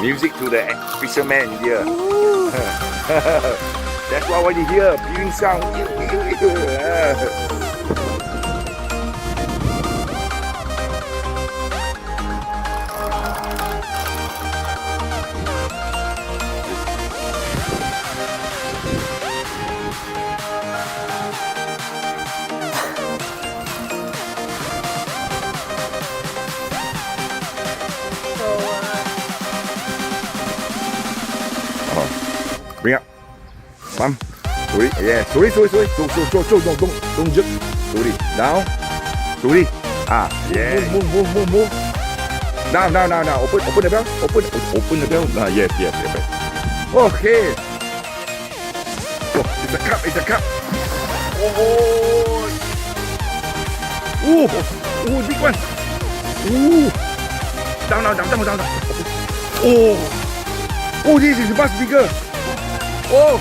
Music to the fisherman here. That's why when you hear peeling sound. Bring up. Bum. Sorry. Yeah. Sorry. Don't jerk. Sorry. Down. Sorry. Yeah. Move. Down. Open the bell. Open the bell. Yes. Okay. Oh, it's a cup. Oh. Ooh, big one. Ooh. Down. Oh, this is much bigger. Oh.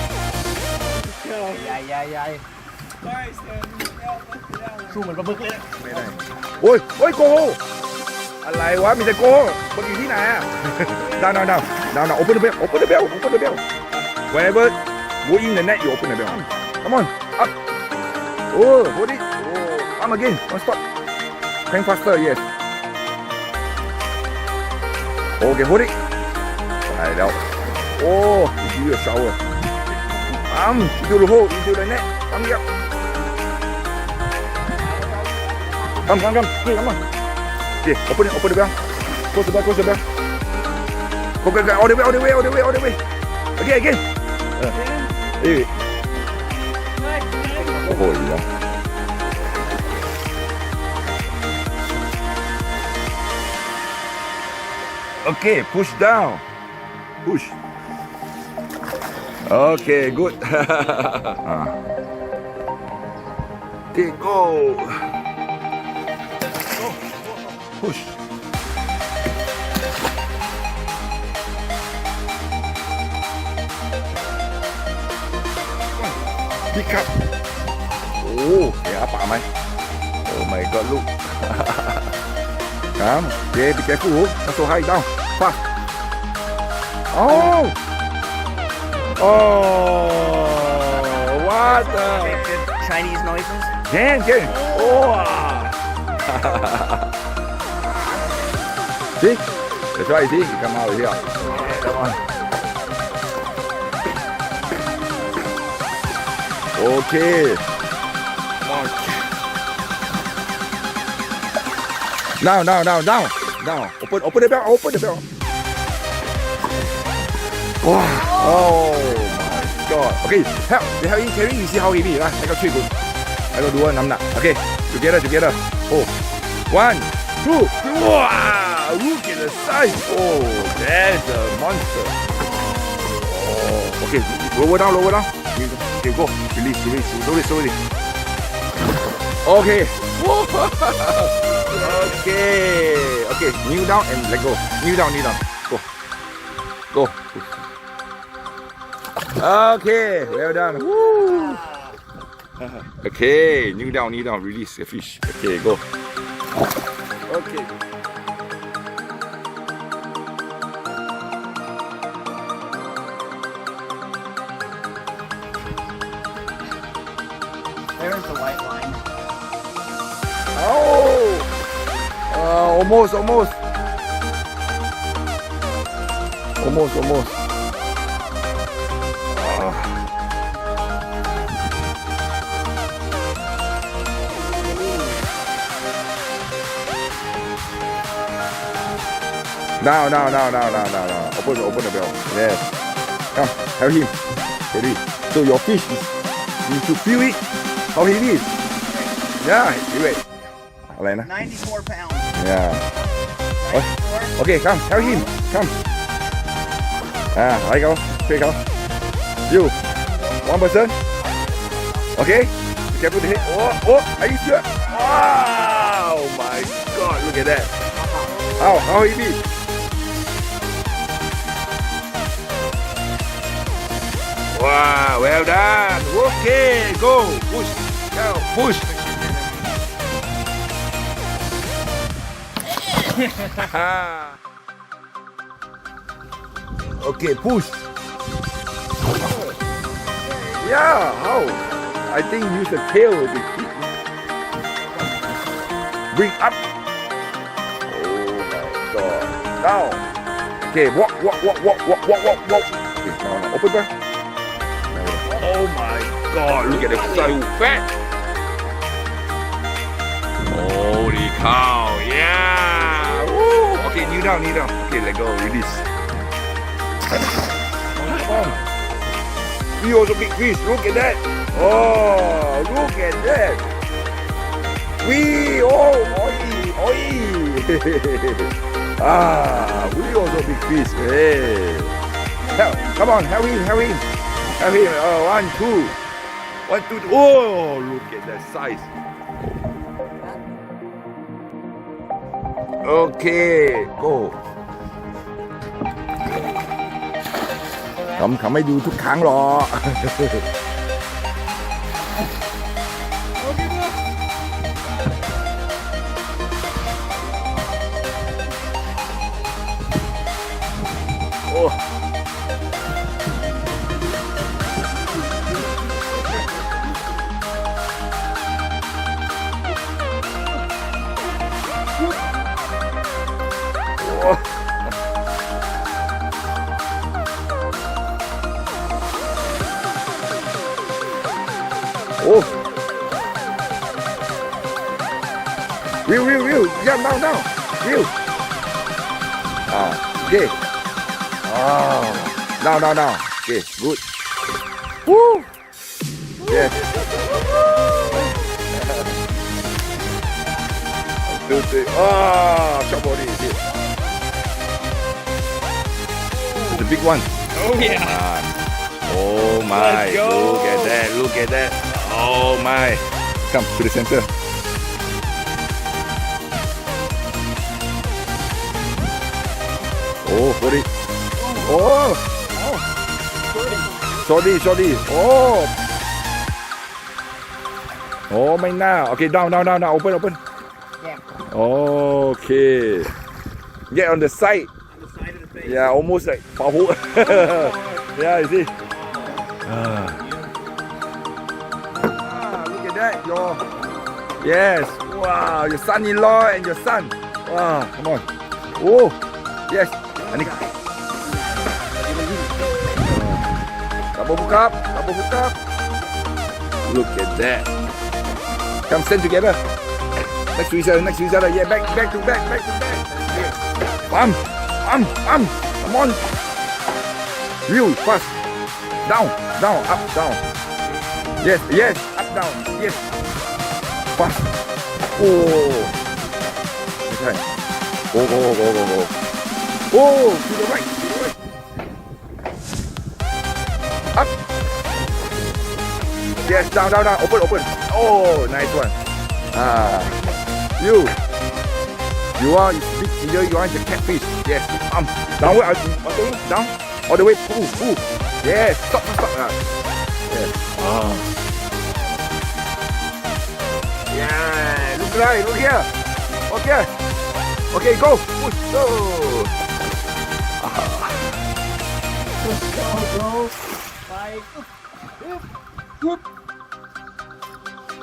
ใหญ่สู้เหมือนปลาบึกเลยไม่ได้โอ้ยโกอะไรวะมีแต่โกมันอยู่ที่ไหนอ่ะ down open the bell whenever go in the net you open the bell come on up hold it come again one stop hang faster yes okay hold it ไปแล้วgive you a shower into the hole, into the net. Come here. Come. Here, come on. Okay, open the bell. Close the bell. Go. All the way. Again. Hey. Oh, yeah. Okay, push down. Push. Okay, good. Okay, go. Push. Pick up. Oh, apa mai? Oh my God, look. Come. Okay, be careful. Not so high down. Fast. Oh, what the? Good Chinese noises. Can. Oh. See? That's right, see? You come out here. Come on. Okay. Now. Open the bell. Wow. Oh my God. Okay, help him carry. You see how heavy, right? I got 3 good. I got 2 น้ำหนัก. Okay, together. Oh, 1, 2. Wow, look at the size. Oh, that's a monster. Oh, okay, lower down. Okay, go. Release. Slowly. Okay. Okay. Kneel down and let go. Kneel down. Go. Okay, well done. Woo. Okay, kneel down. Release the fish. Okay, go. Okay. There's the white line. Almost. Now. Open the bell. Yes. Come, help him. Ready. So your fish is, you should feel it. How heavy it is. Yeah, you wait. อะไรนะ 94 pounds. Yeah. Okay, come, help him. Come. Let go. ช่วยเขา you one person okay be careful the head oh are you sure wow my god look at that how heavy wow well done okay go push go push okay push yeah how I think use the tail to keep bring up oh my god down okay walk okay now open back oh my god look at the so fat holy cow yeah woo. Okay kneel down okay let go release come on we also big fish look at that oh look at that we oi we also big fish hey come on help him oh 1 2 oh look at that size okay go เขาไม่ดูทุกครั้งหรอกโอ้โอ้วิวย่ำdownวิวโอเคdownโอเค good woo yes do short body the big one Oh yeah. Oh my Let's go. look at that oh my come to the center oh sorry sorry oh ไม่น่า okay down open Yeah. okay get on the side On the side of the face. yeah almost like 保护 yeah you see look at that your yes wow your son-in-law and your son wow come on oh yes อันนี้double hook up look at that come stand together next to each other yeah back to back come on real fast down up down yes up down yes fast oh ไม่ใช่ go oh to the right up yes down open oh nice one you want big either you want the catfish yes downward down all the way pull yes stop yes yeah look right look here okay go push go Go. Five.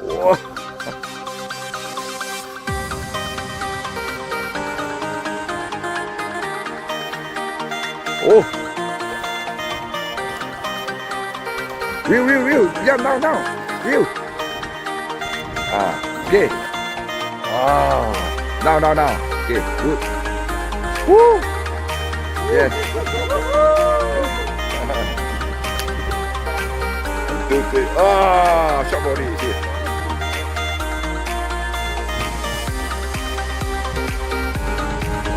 oh. Oh. Wheel. Yeah, now. Wheel. Okay. Now. Okay, good. Woo. Yes. Good. Short body.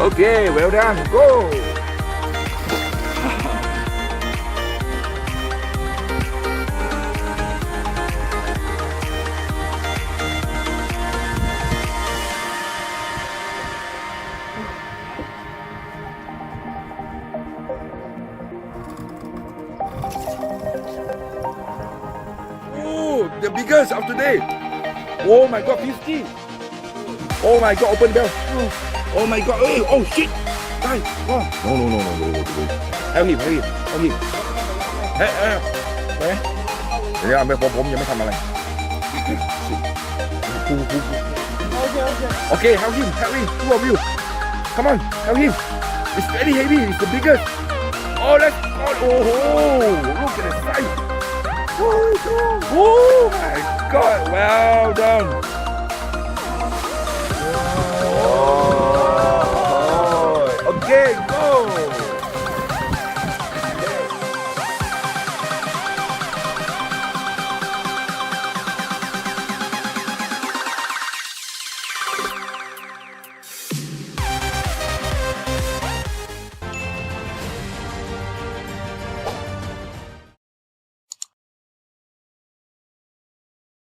Okay, well done. Go. biggest of today. Oh my god, 50. Oh my god, open bell. Oh my god, hey, oh shit. Die. Oh. No. Help him. Hey,เดี๋ยวผมยังไม่ทำอะไร Okay, help him, two of you. Come on, help him. It's very heavy, it's the biggest. Oh, let's go. Oh, look at the size. Oh my god, well done. Oh, okay, go.